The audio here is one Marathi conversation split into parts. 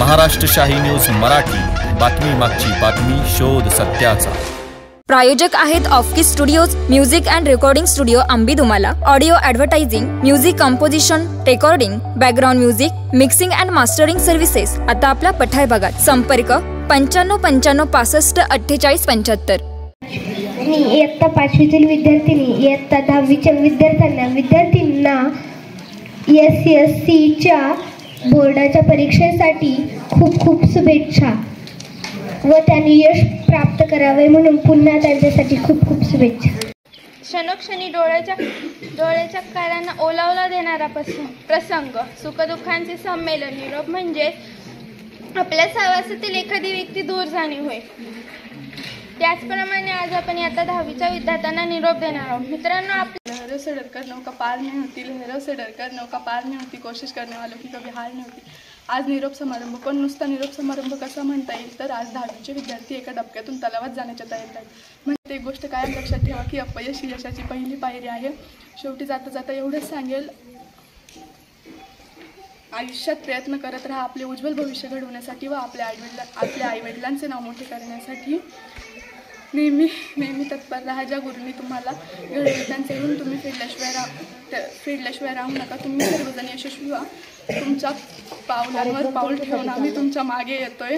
महाराष्ट्र शाही न्यूज मराठी, बातमी मागची बातमी, शोध सत्याचा। प्रायोजक आहेत Offkey studios, music and recording studio Ambidumala, audio advertising, music composition, recording, background music, mixing and mastering services आता आपल्या पठार भागात। संपर्क 95 95 65 48 75। मी इयत्ता 5वीतील विद्यार्थिनी, इयत्ता 10वीच्या विद्यार्थ्यांना SSCच्या बोर्डाच्या परीक्षेसाठी खूप खूप शुभेच्छा व त्यांनी यश प्राप्त करावे म्हणून पुन्हा त्यांच्यासाठी खूप खूप शुभेच्छा। क्षणोक्षणी डोळ्याच्या कारांना ओलावला देणारा प्रसंग, सुखदुःखांचे संमेलन, निरोप म्हणजे आपल्या सहवासातील एखादी व्यक्ती दूर जाणे होय। त्याचप्रमाणे आज आपण आता 10वीच्या विद्यार्थ्यांना निरोप देणार आहोत। मित्रांनो, आपल्या लहरों से डरकर नौका पार नहीं होती, लहरों से डरकर नौका पार नहीं होती, कोशिश करने वालों की कभी हार नहीं होती। आज निरोप समारंभ, पण नुसता निरोप समारंभ कसा म्हणता येईल तर आज 10वीचे विद्यार्थी एका डबक्यातून तलावात जाण्याच्या तयारीत आहेत। म्हणजे एक गोष्ट कायम लक्षात ठेवा की अपयश ही यशाची पहिली पायरी आहे। शेवटी जाता जाता एवढंच सांगेल, आयुष्यात प्रयत्न करत राहा आपले उज्ज्वल भविष्य घडवण्यासाठी व आपल्या आईवडिलांचे नाव मोठे करण्यासाठी। नेहमी तत्पर राहा। ज्या गुरूंनी तुम्हाला घडवले त्यांच्याकडून तुम्ही फेडल्याशिवाय राहू नका। तुम्ही सर्वजण यशस्वी व्हा। तुमच्या पावलांवर पाऊल ठेवून आम्ही तुमच्या मागे येतोय।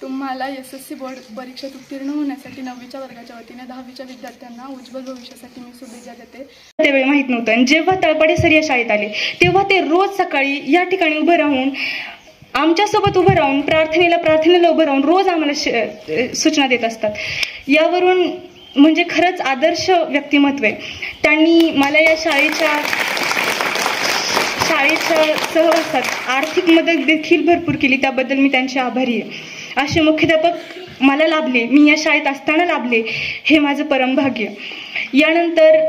तुम्हाला SSC बोर्ड परीक्षेत उत्तीर्ण होण्यासाठी 9वीच्या वर्गाच्या वतीने 10वीच्या विद्यार्थ्यांना उज्ज्वल भविष्यासाठी मी शुभेच्छा देते। त्यावेळी माहीत नव्हतं, आणि जेव्हा तळपडे सर या शाळेत आले तेव्हा ते रोज सकाळी या ठिकाणी उभं राहून आमच्यासोबत उभं राहून प्रार्थनेला उभं राहून रोज आम्हाला सूचना देत असतात। यावरून म्हणजे खरंच आदर्श व्यक्तिमत्व आहे। त्यांनी मला या शाळेच्या सहवासात आर्थिक मदत देखील भरपूर केली, त्याबद्दल मी त्यांचे आभारी आहे। असे मुख्याध्यापक मला लाभले, मी या शाळेत असताना लाभले, हे माझं परम भाग्य। यानंतर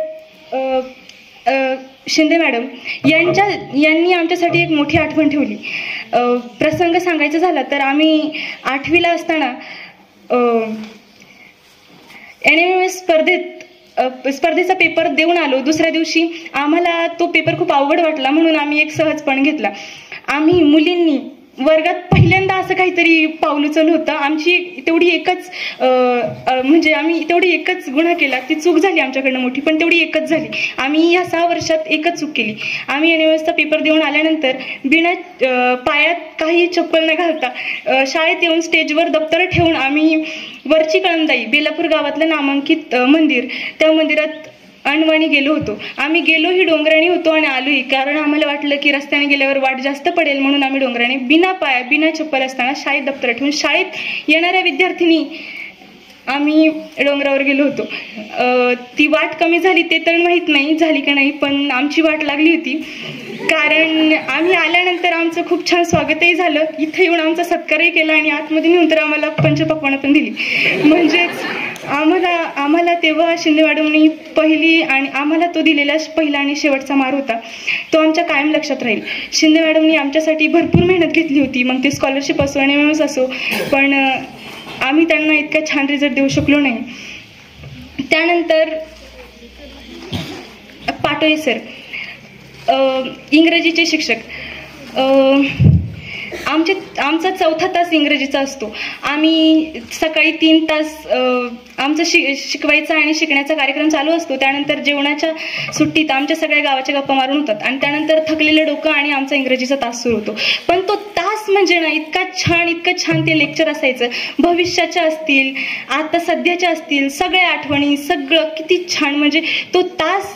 शिंदे मॅडम यांनी आमच्यासाठी एक मोठी आठवण ठेवली। प्रसंग सांगायचा झाला तर आम्ही 8वीला असताना NMS स्पर्धेचा पेपर देऊन आलो। दुसऱ्या दिवशी आम्हाला तो पेपर खूप अवघड वाटला, म्हणून आम्ही एक सहजपण घेतला। आम्ही मुलींनी वर्गात पहिल्यांदा असं काहीतरी पाऊल उचललं होतं। आमची तेवढी एकच गुन्हा केला, ती चूक झाली आमच्याकडनं मोठी, पण तेवढी एकच झाली। आम्ही या 6 वर्षात एकच चूक केली। आम्ही NMSचा पेपर देऊन आल्यानंतर बिना पायात काही चप्पल न घालता शाळेत येऊन स्टेजवर दप्तर ठेवून आम्ही वरची कळमदाई बेलापूर गावातलं नामांकित मंदिर, त्या मंदिरात अनवाणी गेलो होतो। आम्ही गेलोही डोंगराणी होतो आणि आलोही, कारण आम्हाला वाटलं की रस्त्याने गेल्यावर वाट जास्त पडेल, म्हणून आम्ही डोंगराने बिना पाया बिना चप्पल असताना शाळेत दप्तर ठेवून शाळेत येणाऱ्या विद्यार्थिनी आम्ही डोंगरावर गेलो होतो। ती वाट कमी झाली ते तर माहीत नाही झाली का नाही, पण आमची वाट लागली होती, कारण आम्ही आल्यानंतर आमचं खूप छान स्वागतही झालं। इथे येऊन आमचा सत्कारही केला आणि आतमध्ये नेऊन तर आम्हाला पंचपक्वानं पण दिली। म्हणजेच आम्हाला तेव्हा शिंदे मॅडमनी आम्हाला तो दिलेला पहिला आणि शेवटचा मार होता, तो आमच्या कायम लक्षात राहील। शिंदे मॅडमनी आमच्यासाठी भरपूर मेहनत घेतली होती, मग ते स्कॉलरशिप असो आणि NMS असो, पण आम्ही त्यांना इतका छान रिझल्ट देऊ शकलो नाही। त्यानंतर पाटोळे सर, इंग्रजीचे शिक्षक, आमचा 4था तास इंग्रजीचा असतो। आम्ही सकाळी 3 तास आमचं शिकवायचा आणि शिकण्याचा कार्यक्रम चालू असतो। त्यानंतर जेवणाच्या सुट्टीत आमच्या सगळ्या गावाच्या गप्पा मारून होतात आणि त्यानंतर थकलेलं डोकं आणि आमचा इंग्रजीचा तास सुरू होतो। पण तो तास म्हणजे ना इतकं छान ते लेक्चर असायचं। भविष्याच्या असतील, आता सध्याच्या असतील, सगळ्या आठवणी, सगळं किती छान। म्हणजे तो तास,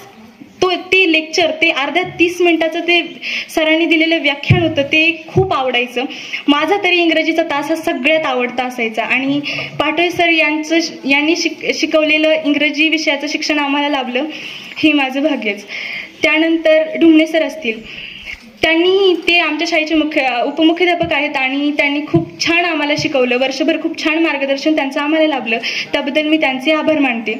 ते लेक्चर, ते अर्ध्या 30 मिनिटाचं ते सरांनी दिलेलं व्याख्यान होतं, ते खूप आवडायचं। माझा तरी इंग्रजीचा तास हा सगळ्यात आवडता असायचा आणि पाटोळे सर यांनी शिकवलेलं इंग्रजी विषयाचं शिक्षण आम्हाला लाभलं, हे माझं भाग्यच। त्यानंतर ढुमणे सर असतील, ते आमच्या शाळेचे उपमुख्याध्यापक आहेत आणि त्यांनी खूप छान आम्हाला शिकवलं। वर्षभर खूप छान मार्गदर्शन त्यांचं आम्हाला लाभलं, त्याबद्दल मी त्यांचे आभार मानते।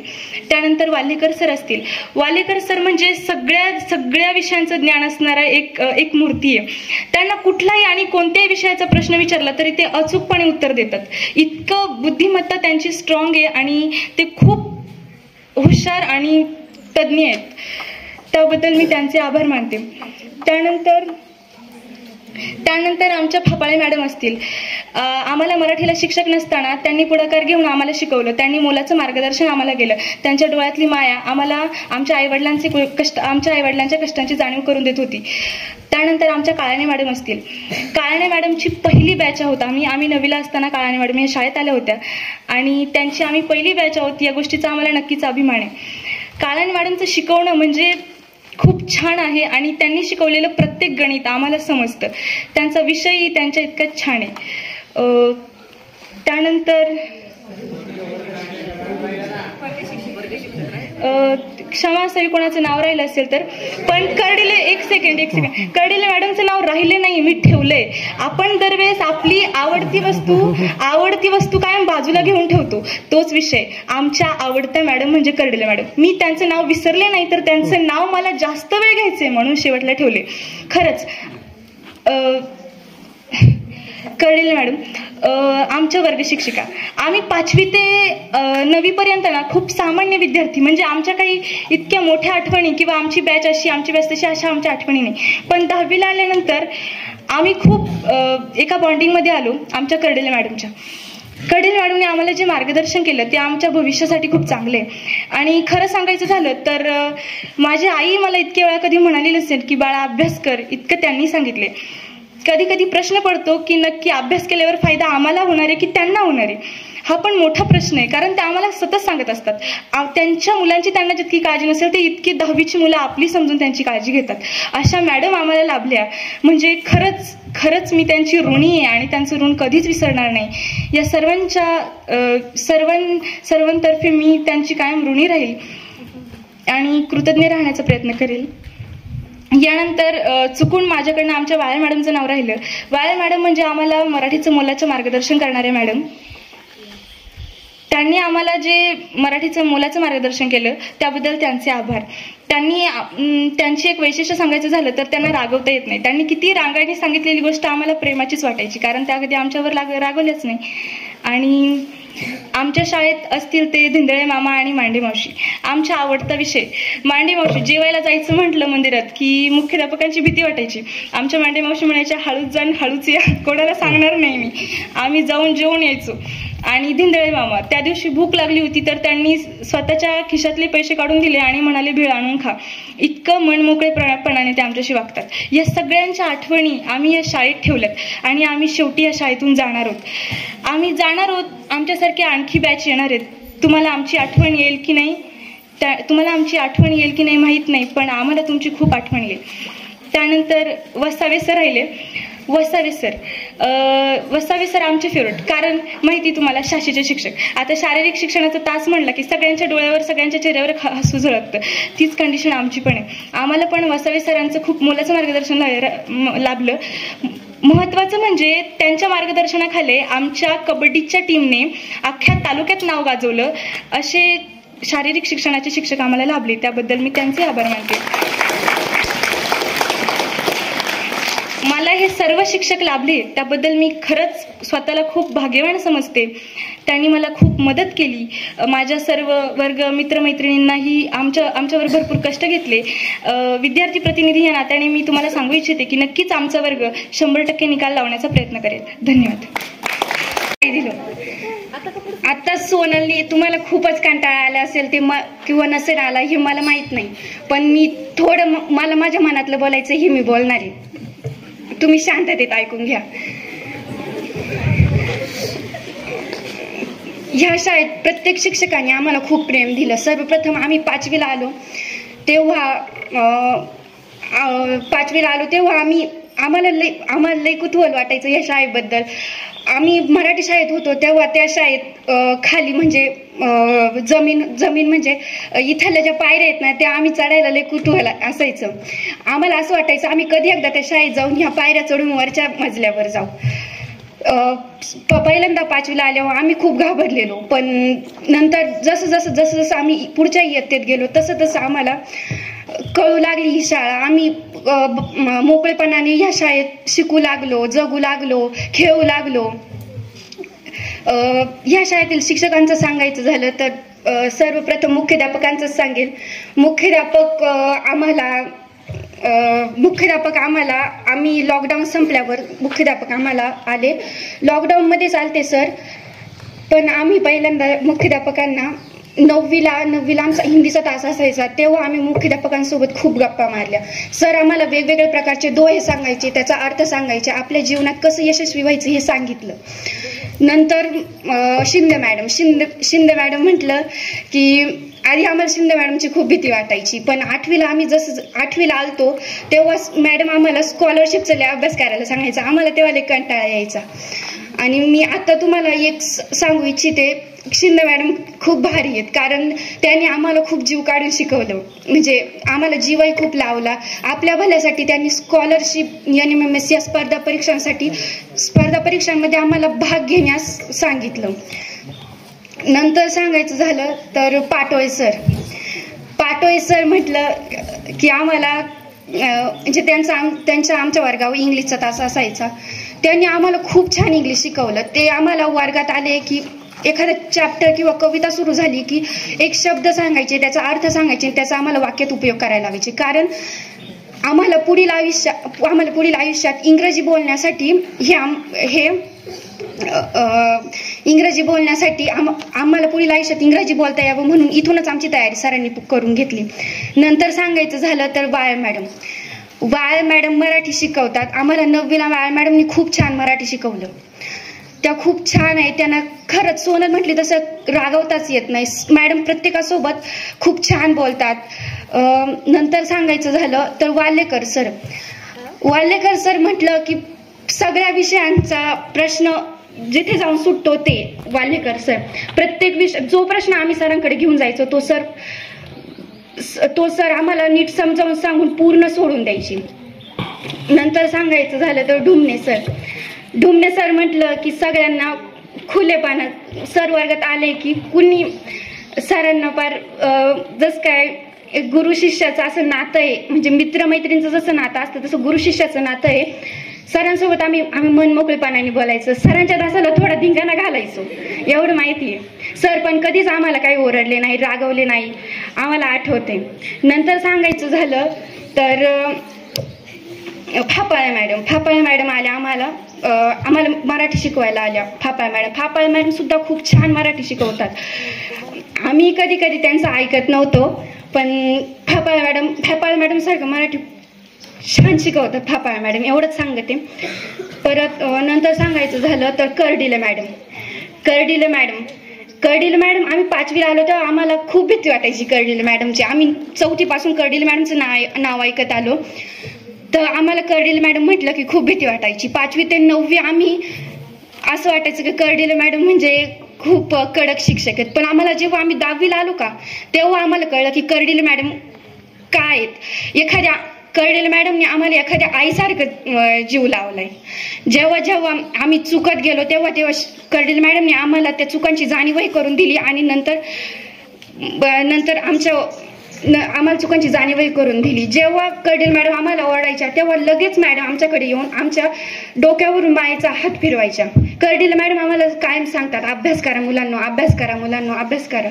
त्यानंतर वाल्हेकर सर असतील, वाल्हेकर सर म्हणजे सगळ्या विषयांचं ज्ञान असणारा एक मूर्ती आहे। त्यांना कुठलाही आणि कोणत्याही विषयाचा प्रश्न विचारला तरी ते अचूकपणे उत्तर देतात। इतकं बुद्धिमत्ता त्यांची स्ट्रॉंग आहे आणि ते खूप हुशार आणि तज्ञ आहेत, त्याबद्दल मी त्यांचे आभार मानते। त्यानंतर त्यानंतर आमच्या फापाळे मॅडम असतील, आम्हाला मराठीला शिक्षक नसताना त्यांनी पुढाकार घेऊन आम्हाला शिकवलं, त्यांनी मोलाचं मार्गदर्शन आम्हाला केलं, त्यांच्या डोळ्यातली माया आम्हाला आमच्या आईवडिलांच्या कष्टांची जाणीव करून देत होती. त्यानंतर आमच्या काळाणे मॅडम असतील, काळाणे मॅडमची पहिली बॅच आहोत आम्ही 9वीला असताना काळाणे मॅडम या शाळेत आल्या होत्या आणि त्यांची आम्ही पहिली बॅच आहोत या गोष्टीचा आम्हाला नक्कीच अभिमान आहे. काळाणे मॅडमचं शिकवणं म्हणजे खूप छान आहे आणि त्यांनी शिकवलेलं प्रत्येक गणित आम्हाला समजतं, त्यांचा विषयही त्यांच्या इतकाच छान आहे. त्यानंतर क्षमा असावी कोणाचं नाव राहिलं असेल तर, पण कर्डिले एक सेकंड कर्डिले मॅडमचं नाव राहिले नाही, मी ठेवलंय. आपण दरवेळेस आपली आवडती वस्तू कायम बाजूला घेऊन ठेवतो, तोच विषय आमच्या आवडत्या मॅडम म्हणजे कर्डिले मॅडम. मी त्यांचं नाव विसरले नाही तर त्यांचं नाव मला जास्त वेळ घ्यायचंय म्हणून शेवटला ठेवले. खरंच कर्डिले मॅडम आमच्या वर्ग शिक्षिका. आम्ही 5वी ते 9वी पर्यंत ना खूप सामान्य विद्यार्थी, म्हणजे आमच्या काही इतक्या मोठ्या आठवणी किंवा आमची बॅच तशी अशा आमच्या आठवणी नाही. पण 10वीला आल्यानंतर आम्ही खूप एका बॉन्डिंगमध्ये आलो आमच्या कर्डिले मॅडमच्या. कर्डिले मॅडमने आम्हाला जे मार्गदर्शन केलं ते आमच्या भविष्यासाठी खूप चांगले. आणि खरं सांगायचं झालं तर माझी आई मला इतक्या वेळा कधी म्हणाली नसेल की बाळा अभ्यास कर, इतकं त्यांनी सांगितले. कधी कधी प्रश्न पडतो की नक्की अभ्यास केल्यावर फायदा आम्हाला होणार आहे की त्यांना होणार आहे, हा पण मोठा प्रश्न आहे. कारण ते आम्हाला सतत सांगत असतात, त्यांच्या मुलांची त्यांना जितकी काळजी नसेल ते इतकी 10वीची मुलं आपली समजून त्यांची काळजी घेतात. अशा मॅडम आम्हाला लाभल्या म्हणजे खरंच मी त्यांची ऋणी आहे आणि त्यांचं ऋण कधीच विसरणार नाही. या सर्वांतर्फे मी त्यांची कायम ऋणी राहील आणि कृतज्ञ राहण्याचा प्रयत्न करेल. यानंतर चुकून माझ्याकडनं आमच्या वाळे मॅडमचं नाव राहिलं. वाळे मॅडम म्हणजे आम्हाला मराठीचं मोलाचं मार्गदर्शन करणारे मॅडम. त्यांनी आम्हाला जे मराठीचं मोलाचं मार्गदर्शन केलं त्याबद्दल त्यांचे आभार. त्यांची एक वैशिष्ट्य सांगायचं झालं तर त्यांना रागवता येत नाही. त्यांनी किती रागाने सांगितलेली गोष्ट आम्हाला प्रेमाचीच वाटायची, कारण त्या कधी आमच्यावर रागवल्याच नाही. आणि आमच्या शाळेत असतील ते धिंदळे मामा आणि मांडे मावशी. आमचा आवडता विषय मांडे मावशी. जेवायला जायचं म्हटलं मंदिरात की मुख्याध्यापकांची भीती वाटायची. आमच्या मांडे मावशी म्हणायच्या हळूच जाण हळूच या, कोणाला सांगणार नाही मी. आम्ही जाऊन जेवून यायचो. आणि धिंदळे मामा, त्या दिवशी भूक लागली होती तर त्यांनी स्वतःच्या खिशातले पैसे काढून दिले आणि म्हणाले भेळ आणून खा. इतकं मनमोकळेपणाने ते आमच्याशी वागतात. या सगळ्यांच्या आठवणी आम्ही या शाळेत ठेवल्यात आणि आम्ही शेवटी या शाळेतून जाणार आहोत. आमच्यासारखे आणखी बॅच येणार आहेत. तुम्हाला आमची आठवण येईल की नाही माहीत नाही, पण आम्हाला तुमची खूप आठवण येईल. त्यानंतर वसावे सर राहिले. वसावे सर आमचे फेवरेट, कारण माहिती तुम्हाला शाळेचे शिक्षक. आता शारीरिक शिक्षणाचा तास म्हणला की सगळ्यांच्या डोळ्यावर सगळ्यांच्या चेहऱ्यावर हसू झळकतं. तीच कंडिशन आमची पण आहे. आम्हाला पण वसावे सरांचं खूप मोलाचं मार्गदर्शन लाभलं. महत्वाचं म्हणजे त्यांच्या मार्गदर्शनाखाली आमच्या कबड्डीच्या टीमने अख्ख्या तालुक्यात नाव गाजवलं. असे शारीरिक शिक्षणाचे शिक्षक आम्हाला लाभले, त्याबद्दल मी त्यांचे आभार मानते. मला हे सर्व शिक्षक लाभले त्याबद्दल मी खरंच स्वतःला खूप भाग्यवान समजते. त्यांनी मला खूप मदत केली. माझ्या सर्व वर्ग मित्रमैत्रिणींनाही आमच्यावर भरपूर कष्ट घेतले. विद्यार्थी प्रतिनिधी या नात्याने मी तुम्हाला सांगू इच्छिते की नक्कीच आमचा वर्ग 100% निकाल लावण्याचा प्रयत्न करेल. धन्यवाद. आता सोनलने तुम्हाला खूपच कंटाळा आला असेल ते किंवा नसेल आला हे मला माहित नाही, पण मी थोडं मला माझ्या मनातलं बोलायचं हे मी बोलणार आहे. तुम्ही शांततेत ऐकून घ्या. ह्या शाळेत प्रत्येक शिक्षकाने आम्हाला खूप प्रेम दिलं. सर्वप्रथम आम्ही 5वीला आलो तेव्हा आम्हाला लई कुतूहल वाटायचं या शाळेबद्दल. आम्ही मराठी शाळेत होतो तेव्हा त्या शाळेत खाली म्हणजे जमीन म्हणजे इथल्या ज्या पायऱ्या आहेत ना त्या आम्ही चढायला लई कुतूहल असायचं. आम्हाला असं वाटायचं आम्ही कधी एकदा त्या शाळेत जाऊन ह्या पायऱ्या चढून वरच्या मजल्यावर जाऊ. पहिल्यांदा 5वीला आल्यावर आम्ही खूप घाबरलेलो, पण नंतर जसं आम्ही पुढच्या इयत्तेत गेलो तसं आम्हाला कळू लागली ही शाळा. आम्ही मोकळेपणाने ह्या शाळेत शिकू लागलो, जगू लागलो, खेळू लागलो. ह्या शाळेतील शिक्षकांचं सांगायचं झालं तर सर्वप्रथम मुख्याध्यापकांचंच सांगेल. मुख्याध्यापक आम्हाला मुख्याध्यापक आम्ही लॉकडाऊन संपल्यावर मुख्याध्यापक आम्हाला आले. लॉकडाऊनमध्येच आलते सर, पण आम्ही पहिल्यांदा मुख्याध्यापकांना नववीला आमचा हिंदीचा तास असायचा, तेव्हा आम्ही मुख्याध्यापकांसोबत खूप गप्पा मारल्या. सर आम्हाला वेगवेगळ्या प्रकारचे दोहे सांगायचे, त्याचा अर्थ सांगायचे, आपल्या जीवनात कसं यशस्वी व्हायचं हे सांगितलं. नंतर शिंदे मॅडम म्हटलं की आधी आम्हाला शिंदे मॅडमची खूप भीती वाटायची, पण आठवीला आलतो तेव्हा मॅडम आम्हाला स्कॉलरशिपचा अभ्यास करायला सांगायचा. आम्हाला तेव्हा लय कंटाळा यायचा. आणि मी आता तुम्हाला एक सांगू इच्छिते, शिंदे मॅडम खूप भारी आहेत, कारण त्यांनी आम्हाला खूप जीव काढून शिकवलं, म्हणजे आम्हाला जीवही खूप लावला. आपल्या भल्यासाठी त्यांनी स्कॉलरशिप NMMS या स्पर्धा परीक्षांमध्ये आम्हाला भाग घेण्यास सांगितलं. नंतर सांगायचं झालं तर पाटोळे सर म्हटलं की आम्हाला म्हणजे त्यांच्या आमच्या वर्गावर इंग्लिशचा तास असायचा. त्यांनी आम्हाला खूप छान इंग्लिश शिकवलं. ते आम्हाला वर्गात आले की एखादा चॅप्टर किंवा कविता सुरू झाली की एक शब्द सांगायचे, त्याचा अर्थ सांगायचे, त्याचा आम्हाला वाक्यात उपयोग करायला लावायचे. कारण आम्हाला पुढील आयुष्यात इंग्रजी बोलण्यासाठी आम्हाला पुढील आयुष्यात इंग्रजी बोलता यावं म्हणून इथूनच आमची तयारी सरांनी करून घेतली. नंतर सांगायचं झालं तर वाळ मॅडम मराठी शिकवतात. आम्हाला 9वीला वाळ मॅडमनी खूप छान मराठी शिकवलं. त्या खूप छान आहे. त्यांना खरंच सोनल म्हटली तसं रागवताच येत नाही. मॅडम प्रत्येकासोबत खूप छान बोलतात. नंतर सांगायचं झालं तर वाल्लेकर सर म्हटलं की सगळ्या विषयांचा प्रश्न जिथे जाऊन सुटतो ते वाल्लेकर सर. प्रत्येक विषय जो प्रश्न आम्ही सरांकडे घेऊन जायचो तो सर आम्हाला नीट समजावून सांगून पूर्ण सोडून द्यायची. नंतर सांगायचं झालं तर ढुमणे सर म्हटलं की सगळ्यांना खुलेपणा. सर वर्गात आले की कुणी सरांना फार जसं काय गुरु शिष्याचं असं नातं आहे, म्हणजे मित्रमैत्रिणींचं जसं नातं असतं तसं गुरु शिष्याचं नातं आहे. सरांसोबत आम्ही मन मोकळेपणाने बोलायचं. सरांच्या तासाला थोडा धिंगाणा घालायचो, एवढं माहिती आहे. सर पण कधीच आम्हाला काही ओरडले नाही, रागवले नाही, आम्हाला आठवते. नंतर सांगायचं झालं तर फापाळे मॅडम आल्या आम्हाला मराठी शिकवायला आल्या. फापाळे मॅडम सुद्धा खूप छान मराठी शिकवतात. आम्ही कधी त्यांचं ऐकत नव्हतो, पण फापाळे मॅडम सारखं मराठी छान शिकवतात फापाळे मॅडम, एवढंच सांगते. परत नंतर सांगायचं झालं तर कर्डिले मॅडम आम्ही 5वीला आलो तेव्हा आम्हाला खूप भीती वाटायची कर्डिले मॅडमची. आम्ही 4थी पासून कर्डिले मॅडमचं नाव ऐकत आलो, तर आम्हाला कर्डिले मॅडम म्हटलं की खूप भीती वाटायची. 5वी ते 9वी आम्ही असं वाटायचं की कर्डिले मॅडम म्हणजे खूप कडक शिक्षक आहेत. पण आम्हाला जेव्हा आम्ही 10वीला आलो का तेव्हा आम्हाला कळलं की कर्डिले मॅडम काय आहेत. कर्डिले मॅडमने आम्हाला एखाद्या आईसारखं जीव लावलाय. जेव्हा आम्ही चुकत गेलो तेव्हा कर्डिले मॅडमने आम्हाला त्या चुकांची जाणीवही करून दिली. आणि नंतर आम्हाला चुकांची जाणीवही करून दिली. जेव्हा कर्डिले मॅडम आम्हाला ओरडायच्या तेव्हा लगेच मॅडम आमच्याकडे येऊन आमच्या डोक्यावरून मायेचा हात फिरवायच्या. कर्डिले मॅडम आम्हाला कायम सांगतात, अभ्यास करा मुलांनो, अभ्यास करा.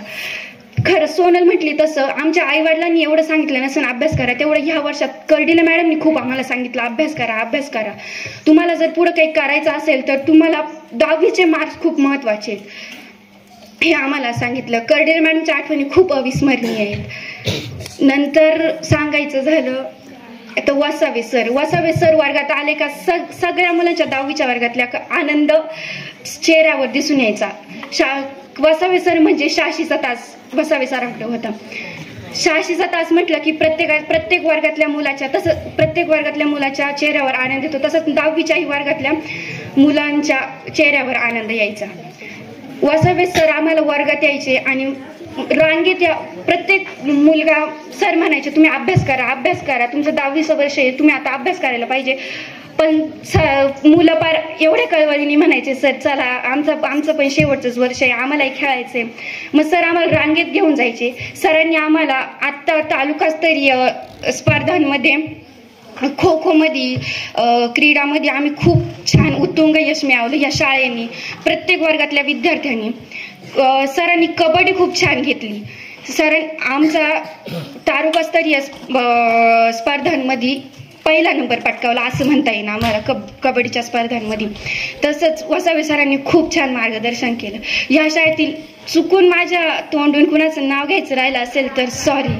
खरं सोनल म्हटली तसं आमच्या आईवडिलांनी एवढं सांगितलं नसेल अभ्यास करा, तेवढं ह्या वर्षात कर्डिले मॅडमनी खूप आम्हाला सांगितलं अभ्यास करा. तुम्हाला जर पुढे काही करायचं असेल तर तुम्हाला 10वीचे मार्क्स खूप महत्वाचे आहेत हे आम्हाला सांगितलं. कर्डिले मॅडमच्या आठवणी खूप अविस्मरणीय आहेत. नंतर सांगायचं झालं तर वसावे सर वर्गात आले का सगळ्या मुलांच्या 10वीच्या वर्गातल्या आनंद चेहऱ्यावर दिसून यायचा. वसावे सर म्हणजे शाशीचा तास वसावे सरांकडे होता. शाशीचा तास म्हटलं की प्रत्येक वर्गातल्या मुलाच्या चेहऱ्यावर आनंद येतो. तसंच 10वीच्याही वर्गातल्या मुलांच्या चेहऱ्यावर आनंद यायचा. वसावे सर आम्हाला वर्गात यायचे आणि रांगेत प्रत्येक मुलगा सर म्हणायचे तुम्ही अभ्यास करा, तुमचं 10वीचं वर्ष आहे, तुम्ही आता अभ्यास करायला पाहिजे. पण मुलं पार एवढ्या कळवळीने म्हणायचे सर चला आमचं पण शेवटचंच वर्ष आहे, आम्हालाही खेळायचंय. मग सर आम्हाला रांगेत घेऊन जायचे. सरांनी आम्हाला आत्ता तालुकास्तरीय स्पर्धांमध्ये खो खो मध्ये क्रीडामध्ये आम्ही खूप छान उत्तुंग यश मिळवलं या शाळेने. प्रत्येक वर्गातल्या विद्यार्थ्यांनी सरांनी कबड्डी खूप छान घेतली. सर आमचा तालुकास्तरीय स्पर्धांमध्ये पहिला नंबर पटकावला असं म्हणता येईल आम्हाला कबड्डीच्या स्पर्धांमध्ये. तसंच वसावे सरांनी खूप छान मार्गदर्शन केलं. ह्या शाळेतील चुकून माझ्या तोंडून कुणाचं नाव घ्यायचं राहिलं असेल तर सॉरी.